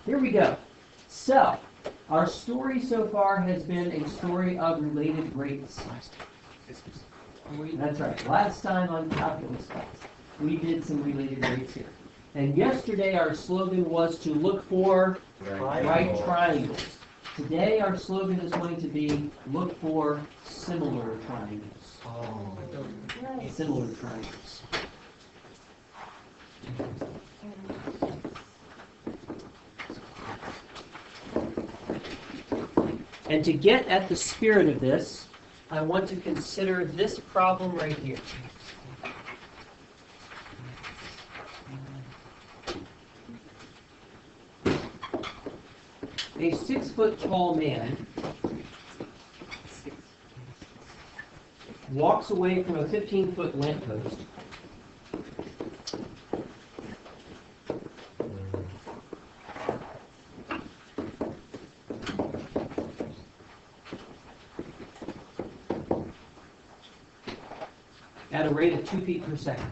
Here we go. So, our story so far has been a story of related rates. That's right. Last time on calculus class, we did some related rates here. And yesterday our slogan was to look for right triangles. Today our slogan is going to be look for similar triangles. Similar triangles. And to get at the spirit of this, I want to consider this problem right here. A 6-foot-tall man walks away from a 15-foot lamppost. At a rate of 2 feet per second.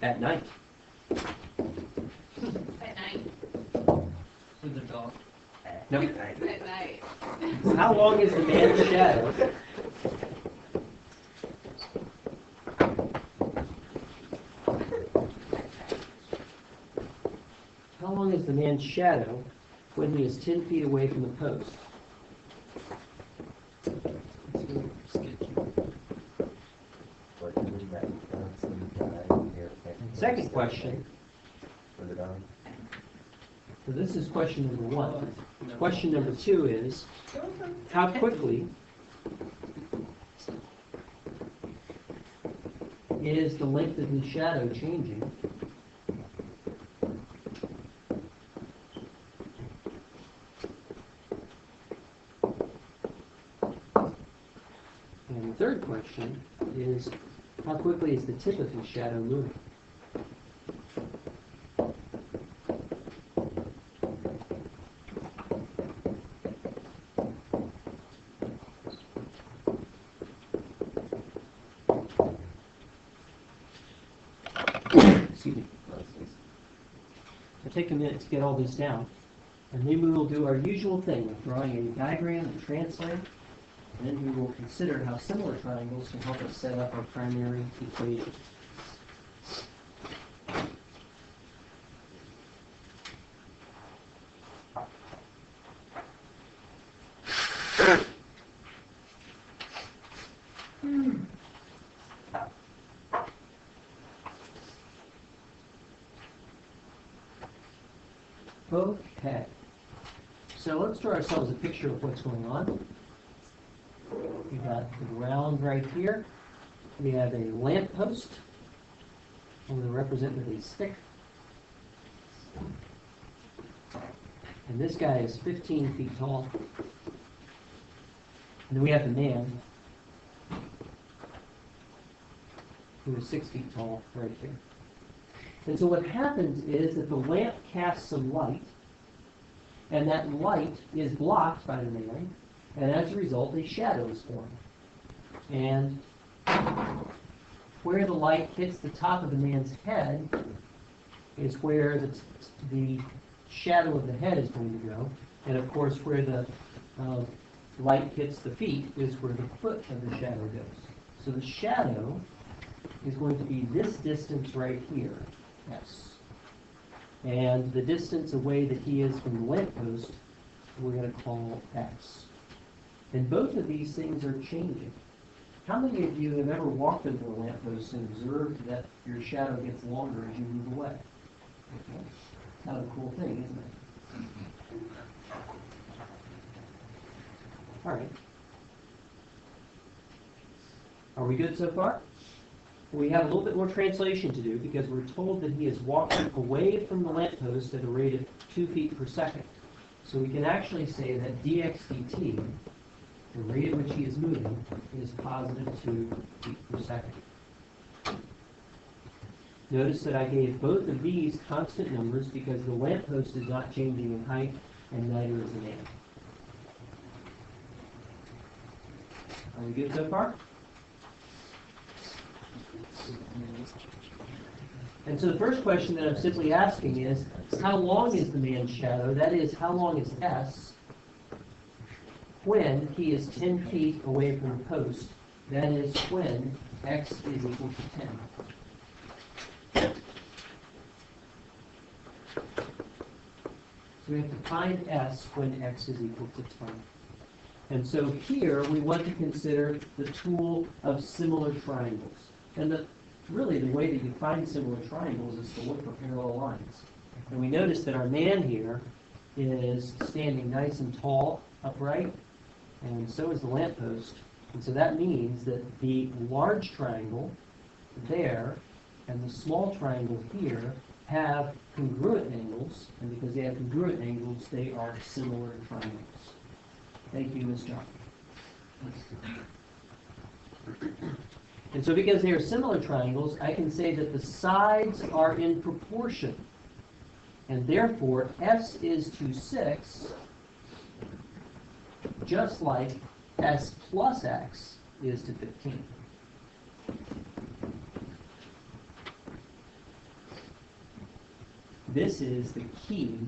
At night. At night. With the dog. No. At night. How long is the man's shadow? How long is the man's shadow when he is 10 feet away from the post? Second question. So this is question number 1. Question number 2 is, how quickly is the length of the shadow changing? And the third question is, how quickly is the tip of his shadow moving? Excuse me. I'll take a minute to get all this down, and then we will do our usual thing of drawing a diagram and translate. And then we will consider how similar triangles can help us set up our primary equation. Okay. So let's draw ourselves a picture of what's going on. We got the ground right here. We have a lamp post. I'm going to represent with a stick. And this guy is 15 feet tall. And then we have the man, who is 6 feet tall right here. And so what happens is that the lamp casts some light, and that light is blocked by the man, and as a result, a shadow is formed. And where the light hits the top of the man's head is where the shadow of the head is going to go. And of course, where the light hits the feet is where the foot of the shadow goes. So the shadow is going to be this distance right here, S. And the distance away that he is from the lamppost, we're going to call X. And both of these things are changing. How many of you have ever walked into a lamppost and observed that your shadow gets longer as you move away? Okay. Kind of a cool thing, isn't it? All right. Are we good so far? We have a little bit more translation to do because we're told that he is walking away from the lamppost at a rate of 2 feet per second. So we can actually say that dx dt, the rate at which he is moving, is positive 2 feet per second. Notice that I gave both of these constant numbers because the lamppost is not changing in height and neither is the man. Are we good so far? And so the first question that I'm simply asking is, how long is the man's shadow? That is, how long is S when he is 10 feet away from the post? That is, when X is equal to 10. So we have to find S when X is equal to 10. And so here we want to consider the tool of similar triangles. And really the way that you find similar triangles is to look for parallel lines. And we notice that our man here is standing nice and tall, upright, and so is the lamppost. And so that means that the large triangle there and the small triangle here have congruent angles, and because they have congruent angles, they are similar triangles. Thank you, Ms. John. And so because they are similar triangles, I can say that the sides are in proportion. And therefore, S is to 6, just like S plus X is to 15. This is the key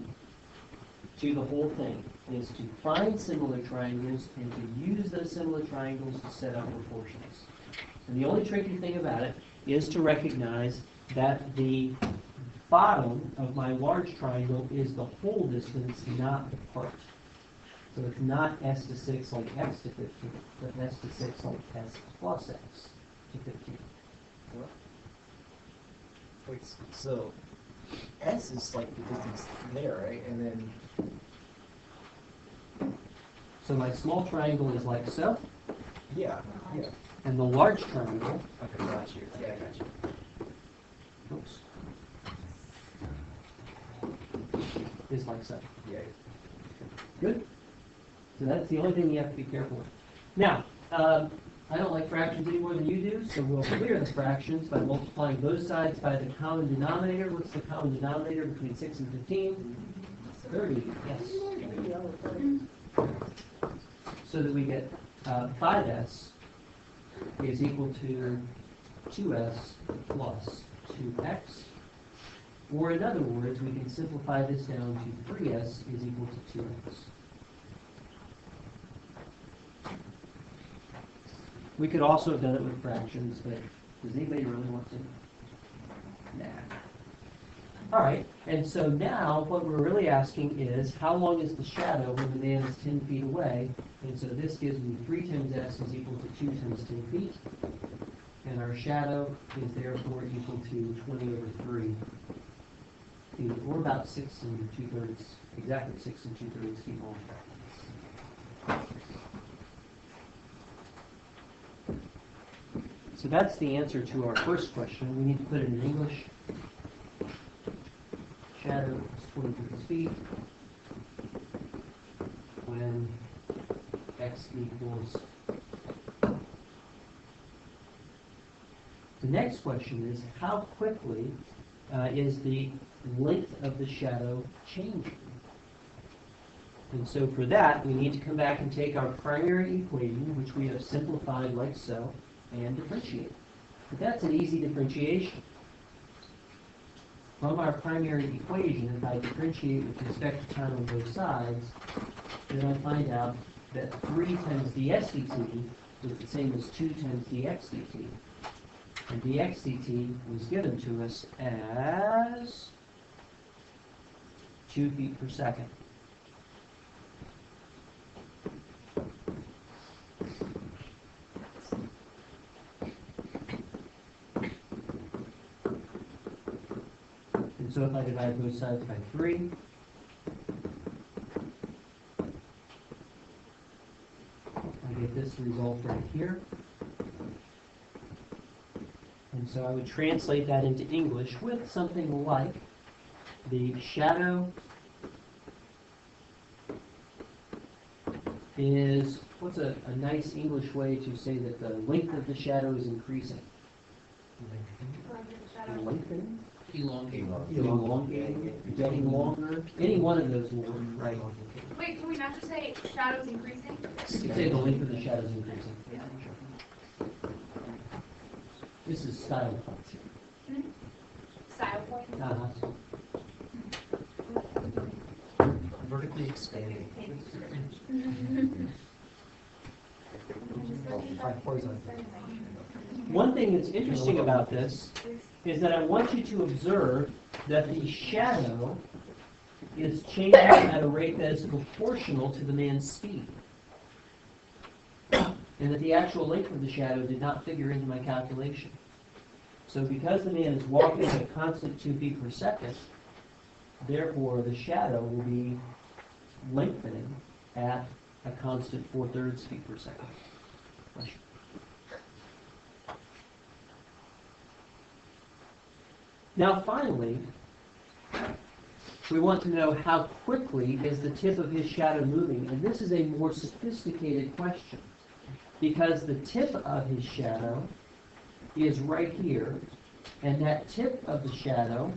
to the whole thing, is to find similar triangles and to use those similar triangles to set up proportions. And the only tricky thing about it is to recognize that the bottom of my large triangle is the whole distance, not the part. So it's not S to 6 like X to 15, but S to 6 like S plus X to 15. Wait, so S is like the distance there, right? And then So my small triangle is like so, yeah. and the large triangle, Okay, got you. Yeah, I got you. oops, is like so. Yeah. Good? So that's the only thing you have to be careful with. Now, I don't like fractions any more than you do, so we'll clear the fractions by multiplying both sides by the common denominator. What's the common denominator between 6 and 15? 30, yes. So that we get 5s is equal to 2s plus 2x. Or in other words, we can simplify this down to 3s is equal to 2x. We could also have done it with fractions, but does anybody really want to? Nah. All right, and so now what we're really asking is, how long is the shadow when the man is 10 feet away? And so this gives me 3 times s is equal to 2 times 10 feet. And our shadow is therefore equal to 20 over 3 feet, or about 6 2/3, exactly 6 2/3 feet long. So that's the answer to our first question. We need to put it in English. Shadow is 23 feet when x equals. The next question is, how quickly is the length of the shadow changing? And so for that, we need to come back and take our primary equation, which we have simplified like so, and differentiate. But that's an easy differentiation. From our primary equation, if I differentiate with respect to time on both sides, then I find out that 3 times dx dt is the same as 2 times dx dt. And dx dt was given to us as 2 feet per second. And so if I divide both sides by 3, I get this result right here. And so I would translate that into English with something like the shadow is, what's a nice English way to say that the length of the shadow is increasing? Lengthening? Elongate. Elongating, getting longer. Any one of those will work, right? Wait, can we not just say shadows increasing? You could say the length of the shadow is increasing. This is style points. Style point. Uh-huh. Vertically expanding. One thing that's interesting about this is that I want you to observe that the shadow is changing at a rate that is proportional to the man's speed. And that the actual length of the shadow did not figure into my calculation. So because the man is walking at a constant 2 feet per second, therefore the shadow will be lengthening at a constant 4/3 feet per second. Now finally, we want to know how quickly is the tip of his shadow moving, and this is a more sophisticated question, because the tip of his shadow is right here, and that tip of the shadow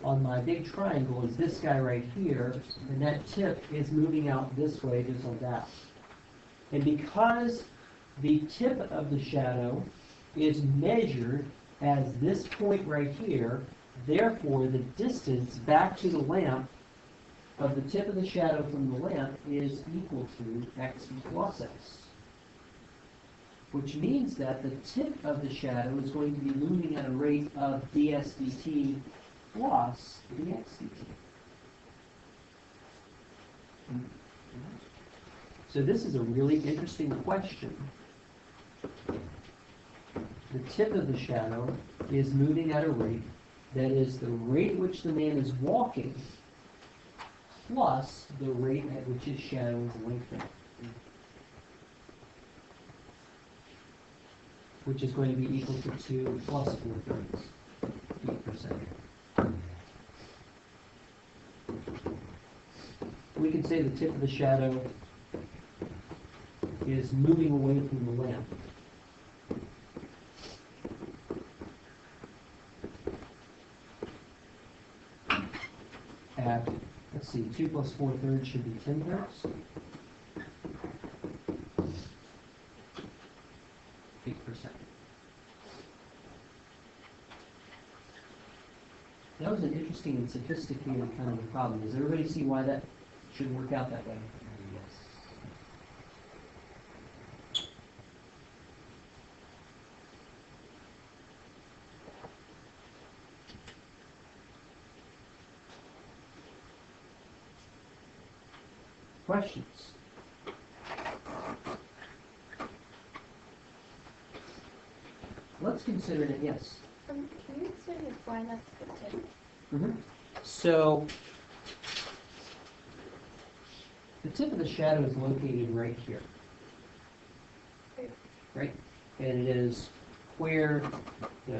on my big triangle is this guy right here, and that tip is moving out this way, just like that. And because the tip of the shadow is measured as this point right here, therefore the distance back to the lamp of the tip of the shadow from the lamp is equal to x plus x. Which means that the tip of the shadow is going to be moving at a rate of ds dt plus dx dt. So this is a really interesting question. The tip of the shadow is moving at a rate that is the rate at which the man is walking plus the rate at which his shadow is lengthening, which is going to be equal to 2 plus 4/3 feet per second. We can say the tip of the shadow is moving away from the lamp. At, let's see, 2 plus 4/3 should be 10/3 feet per second. That was an interesting and sophisticated kind of a problem. Does everybody see why that should work out that way? Yes. Questions? Let's consider it, yes. Can you explain why that's the tip? So, the tip of the shadow is located right here. Right? And it is where,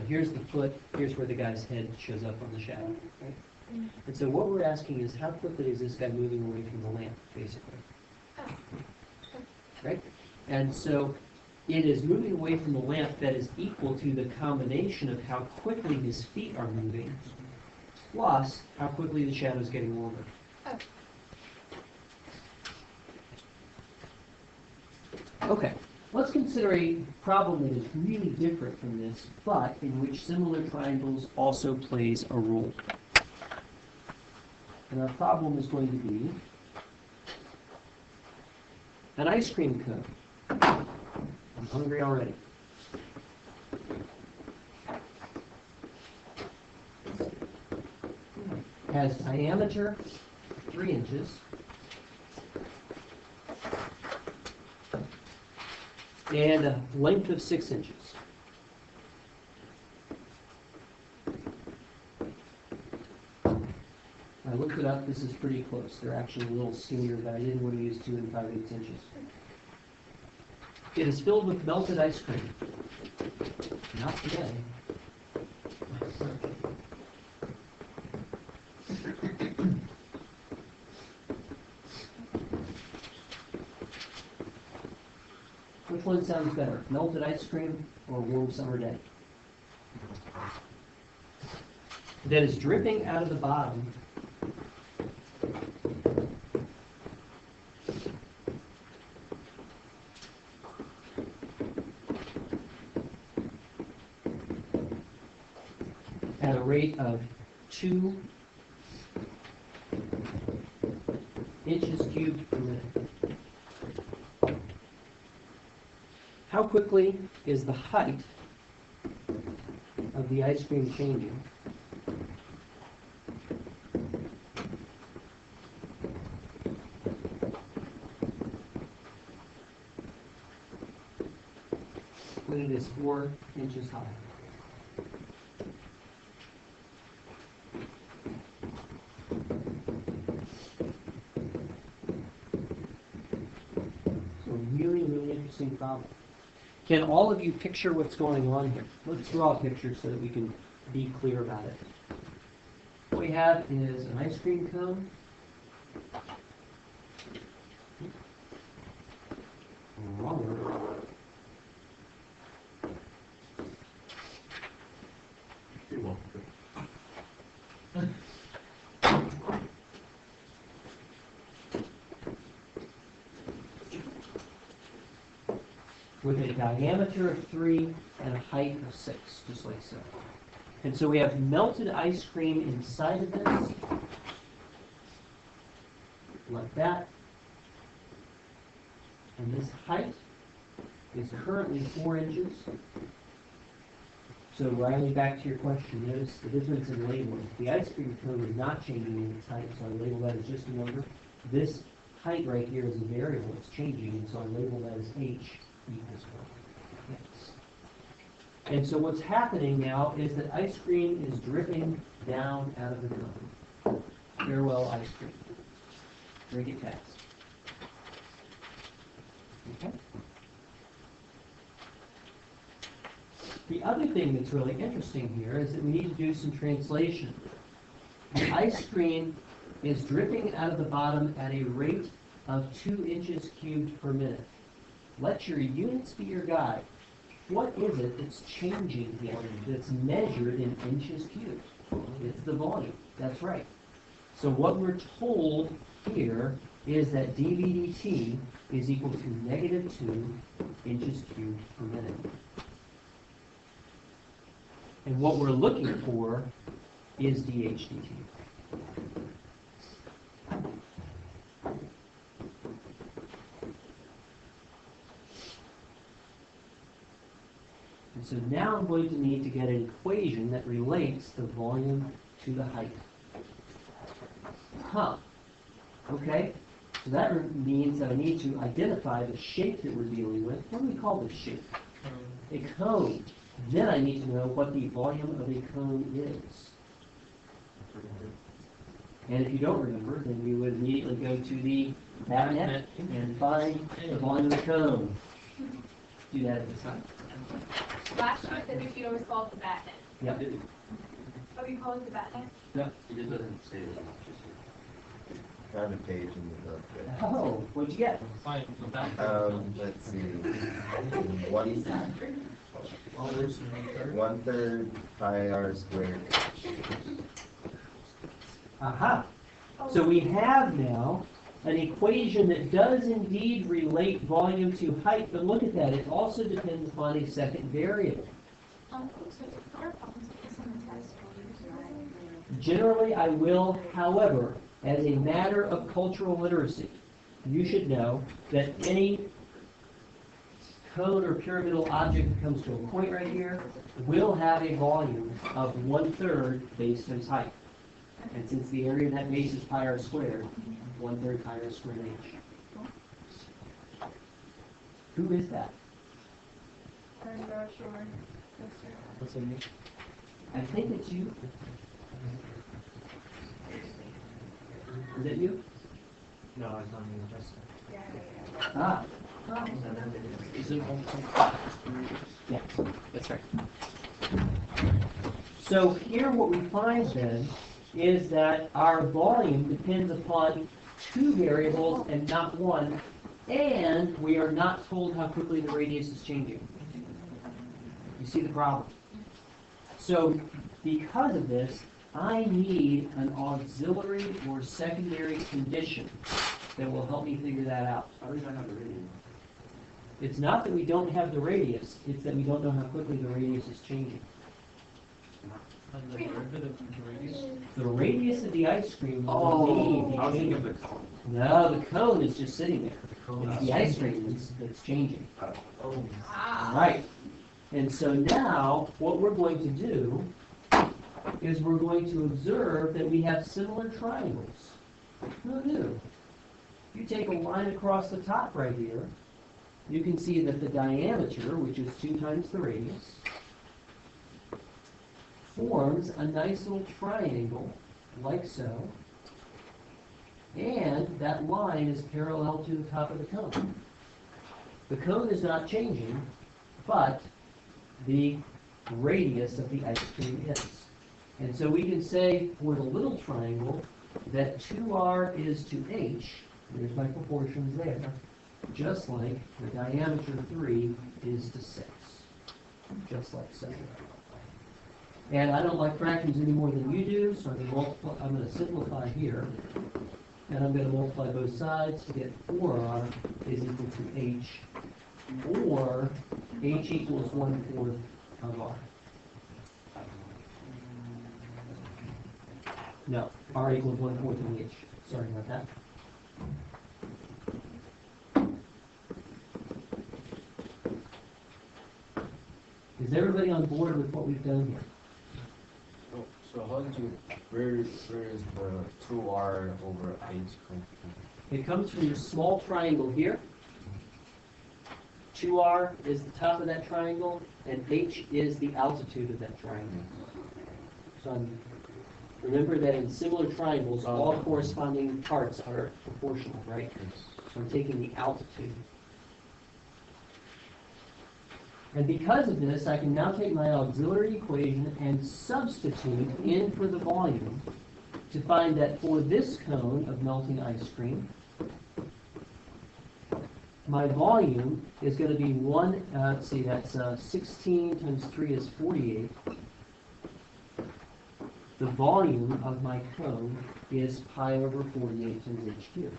here's the foot, here's where the guy's head shows up on the shadow. Right? And so what we're asking is how quickly is this guy moving away from the lamp, basically? Right? And so it is moving away from the lamp that is equal to the combination of how quickly his feet are moving plus how quickly the shadow is getting longer. Okay, let's consider a problem that is really different from this, but in which similar triangles also plays a role. And our problem is going to be an ice cream cone. I'm hungry already. Has diameter 3 inches. And a length of 6 inches. I looked it up, this is pretty close. They're actually a little skinnier, but I didn't want to use 2 5/8 inches. It is filled with melted ice cream. Not today. Which one sounds better, melted ice cream or warm summer day? That is dripping out of the bottom. at a rate of 2 inches cubed per minute. How quickly is the height of the ice cream changing? When it is 4 inches high? So really, really interesting problem. Can all of you picture what's going on here? Let's draw a picture so that we can be clear about it. What we have is an ice cream cone. Wrong word. With a diameter of 3 and a height of 6, just like so. And so we have melted ice cream inside of this, like that. And this height is currently 4 inches. So Riley, back to your question, notice the difference in labeling. The ice cream cone is not changing in its height, so I label that as just a number. This height right here is a variable, it's changing, and so I label that as H equals 1. Yes. And so what's happening now is that ice cream is dripping down out of the cone. Farewell ice cream. Drink it fast. Okay? The other thing that's really interesting here is that we need to do some translation. The ice cream is dripping out of the bottom at a rate of 2 inches cubed per minute. Let your units be your guide. What is it that's changing here that's measured in inches cubed? It's the volume. That's right. So what we're told here is that dVdt is equal to -2 inches cubed per minute. And what we're looking for is dHdt. And so now I'm going to need to get an equation that relates the volume to the height. Okay, so that means that I need to identify the shape that we're dealing with. What do we call this shape? A cone. Then I need to know what the volume of a cone is. And if you don't remember, then we would immediately go to the BATnet and find the volume of the cone. Do that at this time. Last year, the computer was called the BATnet. Yep. Oh, you call it the BATnet? Yep. It just doesn't say that. Found a page in the book. Oh, what'd you get? Fine, so back. Let's see. One third pi r squared. Aha. So we have now an equation that does indeed relate volume to height, but look at that, it also depends upon a second variable. Generally, I will, however, as a matter of cultural literacy, you should know that any cone or pyramidal object that comes to a point right here will have a volume of 1/3 base times height. And since the area of that base is pi r squared, 1/3 pi r squared h. Who is that? What's in it? I think it's you. Is it you? No, it's not me. Ah, Is it on yes, that's right. So here what we find then is that our volume depends upon 2 variables and not 1, and we are not told how quickly the radius is changing. You see the problem? So because of this, I need an auxiliary or secondary condition that will help me figure that out. How do I have the radio? It's not that we don't have the radius, it's that we don't know how quickly the radius is changing. And the derivative of the radius? The radius of the ice cream will Oh, indeed I was be thinking changing. of the cone. No, the cone is just sitting there. cone It's is the ice cream that's changing. Oh, Ah. Right. And so now, what we're going to do is we're going to observe that we have similar triangles. Who knew? You take a line across the top right here, you can see that the diameter, which is 2 times the radius, forms a nice little triangle, like so, and that line is parallel to the top of the cone. The cone is not changing, but the radius of the ice cream is. And so we can say for the little triangle that 2r is to h, there's my proportions there, just like the diameter 3 is to 6, just like so. And I don't like fractions any more than you do, so I'm going to simplify here. And I'm going to multiply both sides to get 4r is equal to h, or h equals 1/4 of r. No, r equals 1/4 of h. Sorry about that. Is everybody on board with what we've done here? So how did you, where is the 2r over h come from? It comes from this small triangle here. 2r is the top of that triangle, and h is the altitude of that triangle. So remember that in similar triangles, all corresponding parts are proportional, right? So I'm taking the altitude. And because of this, I can now take my auxiliary equation and substitute in for the volume to find that for this cone of melting ice cream, my volume is going to be let's see, that's 16 times 3 is 48. The volume of my cone is pi over 48 times h cubed.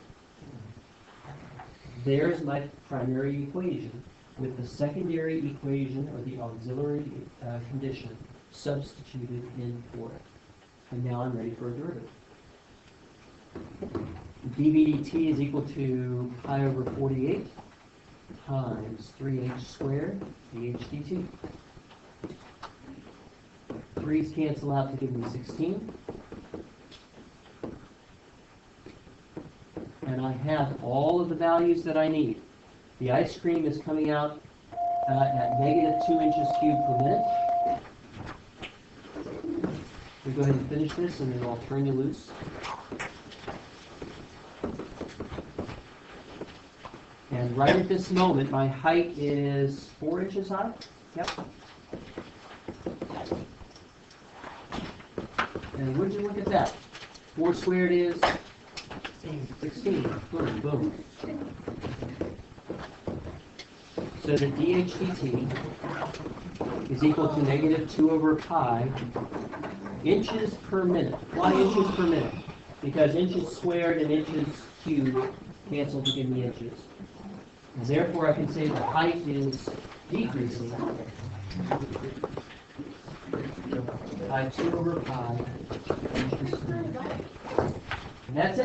There's my primary equation with the secondary equation or the auxiliary condition substituted in for it. And now I'm ready for a derivative. dv dt is equal to pi over 48 times 3h squared dh dt. 3's cancel out to give me 16. And I have all of the values that I need. The ice cream is coming out at negative 2 inches cubed per minute. We go ahead and finish this, and then I'll turn you loose. And right at this moment, my height is 4 inches high. Yep. And would you look at that? 4 squared is 16. Boom, boom. So the dh dt is equal to negative 2 over pi inches per minute. Why inches per minute? Because inches squared and inches cubed cancel to give me inches. And therefore I can say the height is decreasing by 2 over pi inches per minute. And that's it.